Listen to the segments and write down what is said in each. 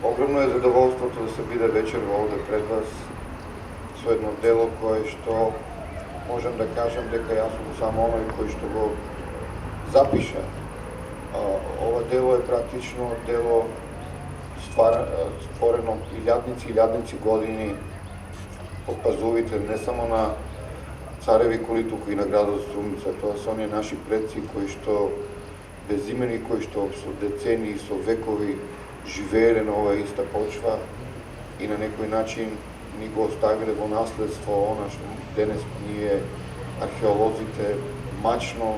Огромно е задоволството да се биде вечер овде пред вас со едно дело кое што можем да кажем дека јас сум само оној кој што го запиша. Ова дело е практично дело створено илјадници години од пазувите не само на цареви кули, туку и на градот Струмица. Тоа се оние наши предци кои што безимени, кои што со децении, со векови живееле на оваа иста почва и на некој начин ни го оставиле во наследство она што денес ние археолозите мачно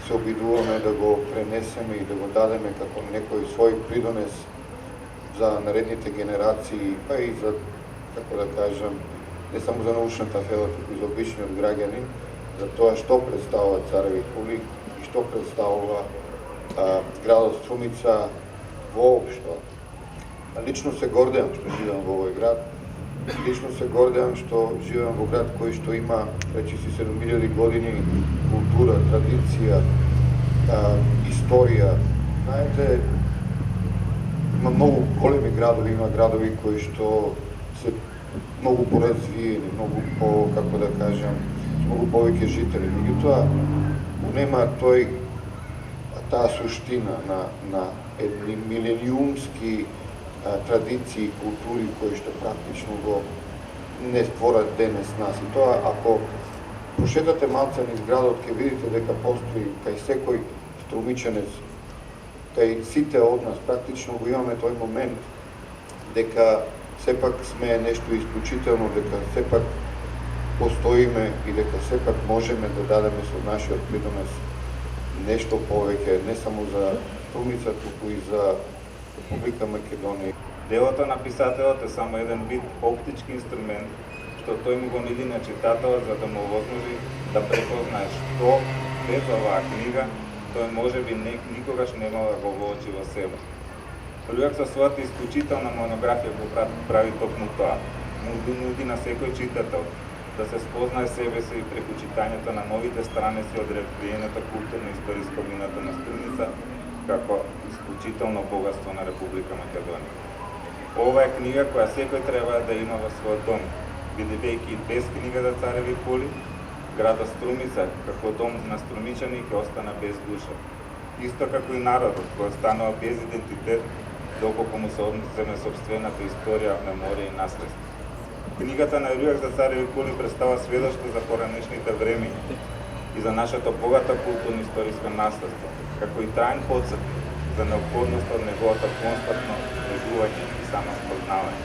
се обидуваме да го пренесеме и да го дадеме како некој свој придонес за наредните генерации, па и за, како да кажам, не само за научната фела, туку и за обичниот граѓанин, за тоа што представува Цареви кули и што представува градот Струмица воопшто. Лично се гордеам што живеам во овој град. Лично се гордеам што живеам во град кој што има речиси 7000 години култура, традиција, историја. Знаете, има многу големи градови, има градови кои што се многу поразвиени, многу по, како да кажам, многу повеќе жители. Меѓутоа, нема таа суштина на едни милениумски традиции и култури кои што практично го не створат денес нас. И тоа, ако прошетате малце низ градот, ќе видите дека постои кај секој струмичанец, кај сите од нас, практично го имаме тој момент дека сепак сме нешто исклучително, дека сепак постоиме и дека сепак можеме да дадеме со нашиот придонес нешто повеќе, не само за Струмица, туку и за Република Македонија. Делото на писателот е само еден вид оптички инструмент, што тој му го нуди на читателот за да му возможи да препознае што без оваа книга тој можеби никогаш немал да го воочи во себе. Луѓак со својата исклучителна монографија го прави токму тоа. Му нуди на секој читател да се спознае себе си и преку читањето на новите страници од ревиената културно-историска мината на Струмица како исклучително богатство на Република Македонија. Ова е книга која секој треба да има во својот дом, бидејќи без книга за Цареви кули, градот Струмица како дом на струмичани ќе остана без душа. Исто како и народот кој останува без идентитет доколку му се одземе собствената историја, меморија и наследство. Книгата на Рюјак за Цареви кули представува сведоштво за поранешните времења и за нашето богата културно-историска наследство, како и траен потсетник за неопходноста од неговото константно изложување и самоспознавање.